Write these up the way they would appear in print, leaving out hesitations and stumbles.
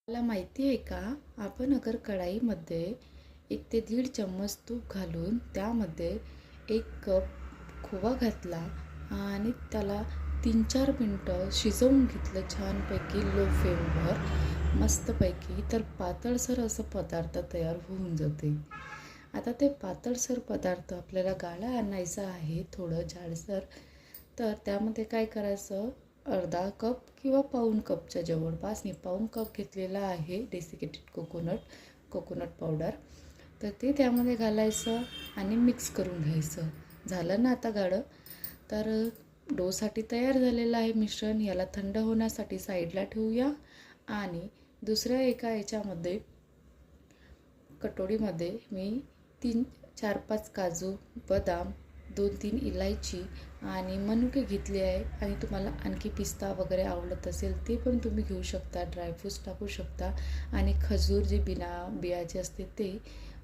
मला माहिती आहे का? आपण अगर कढाईमध्ये 1 ते दीड चम्मच तूप घालून त्यामध्ये 1 कप खोवा घातला आणि त्याला 3-4 मिनटं शिजवून घेतलं छानपैकी लो फ्लेमवर मस्तपैकी, तर पातळसर असं पदार्थ तयार होऊन जाते. आता ते पातळसर पदार्थ आपल्याला गाळा आणायचा आहे थोडं जाडसर. तर त्यामध्ये काय करायचं, अर्धा कप किंवा पाऊण कपच्या जवळपास मी पाऊण कप घेतलेला आहे डेसिकेटेड कोकोनट पावडर. तर ते त्यामध्ये घालायचं आणि मिक्स करून घ्यायचं. झालं ना आता गाढं. तर डोसाठी तयार झालेलं आहे मिश्रण. याला थंड होण्यासाठी साईडला ठेवूया आणि दुसऱ्या एका याच्यामध्ये कटोरीमध्ये मी 4-5 काजू, बदाम, 2-3 इलायची आणि मनुके घेतले आहे. आणि तुम्हाला आणखी पिस्ता वगैरे आवडत असेल ते पण तुम्ही घेऊ शकता, ड्रायफ्रूट्स टाकू शकता. आणि खजूर जे बियाचे असते ते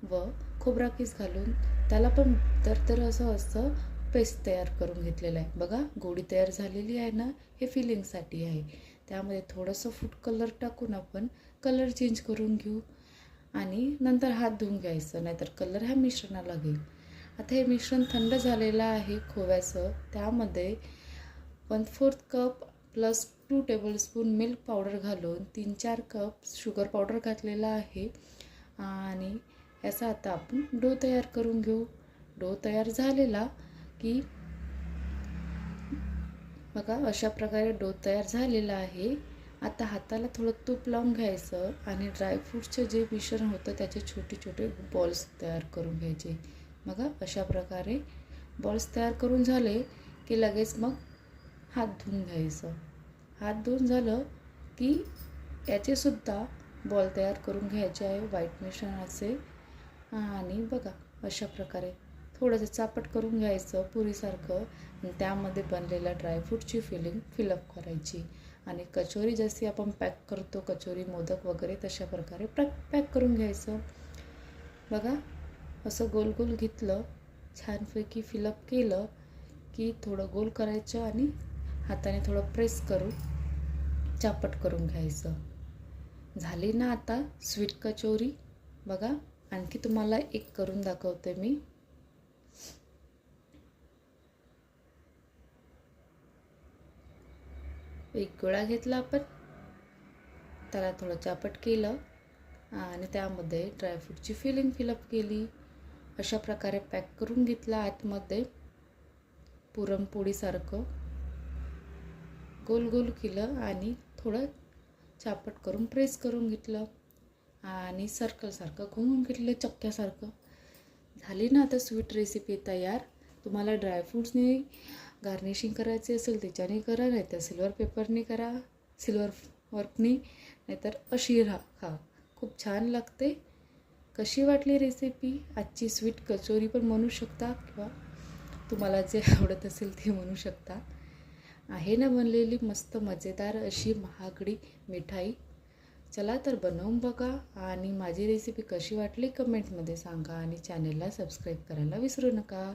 व खोबरा किस घालून त्याला पण तर असं पेस्ट तयार करून घेतलेलं आहे. बघा गोडी तयार झालेली आहे ना. हे फिलिंगसाठी आहे. त्यामध्ये थोडंसं फूड कलर टाकून आपण कलर चेंज करून घेऊ आणि नंतर हात धुवून घ्यायचं, नाहीतर कलर ह्या मिश्रणाला लागेल. आता हे मिश्रण थंड झालेलं आहे खोव्याचं. त्यामध्ये 1/4 cup plus 2 tablespoon milk powder घालून 3-4 कप शुगर पावडर घातलेला आहे. आणि याचा आता आपण डो तयार करून घेऊ. डो तयार झालेला की बघा अशा प्रकारे डो तयार झालेला आहे. आता हाताला थोडं तूप लावून घ्यायचं आणि ड्रायफ्रूटचं जे मिश्रण होतं त्याचे छोटे छोटे बॉल्स तयार करून घ्यायचे. बघा अशा प्रकारे बॉल्स तयार करून झाले की लगेच मग हात धुवून घ्यायचं. हात धुवून झालं की याचेसुद्धा बॉल तयार करून घ्यायचे आहे व्हाईट मिश्रणाचे. आणि बघा अशा प्रकारे थोडंसं चापट करून घ्यायचं पुरीसारखं आणि त्यामध्ये बनलेल्या ड्रायफ्रूटची फिलअप करायची. आणि कचोरी जशी आपण पॅक करतो, कचोरी मोदक वगैरे तशा प्रकारे पॅक करून घ्यायचं. बघा असं गोल गोल घेतलं, छानपैकी फिलअप केलं की थोडं गोल करायचं आणि हाताने थोडं प्रेस करून चापट करून घ्यायचं. झाली ना आता स्वीट कचोरी. बघा आणखी तुम्हाला एक करून दाखवते मी. एक गोळा घेतला आपण, त्याला थोडं चापट केलं आणि त्यामध्ये ड्रायफ्रूटची फिलअप केली. अशा प्रकारे पॅक करून घेतला. आतमध्ये पुरणपोळीसारखं गोल गोल केलं आणि थोडं चापट करून प्रेस करून घेतलं आणि सर्कलसारखं घुमवून घेतलं चक्क्यासारखं. झाली ना आता स्वीट रेसिपी तयार. तुम्हाला ड्रायफ्रूट्सने गार्निशिंग करायचे असेल त्याच्याने करा, नाही तर सिल्वर पेपरने करा, सिल्वर वर्कनी, नाहीतर अशी खा. खूप छान लागते. कशी वाटली रेसिपी आजची? स्वीट कचोरी पण म्हणू शकता किंवा तुम्हाला जे आवडत असेल ते म्हणू शकता. आहे ना बनलेली मस्त मजेदार अशी महागडी मिठाई. चला तर बनवून बघा आणि माझी रेसिपी कशी वाटली कमेंटमध्ये सांगा आणि चॅनलला सबस्क्राईब करायला विसरू नका.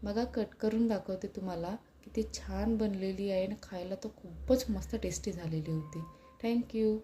बघा कट करून दाखवते तुम्हाला किती छान बनलेली आहे आणि खायला तर खूपच मस्त टेस्टी झालेली होती. थँक्यू.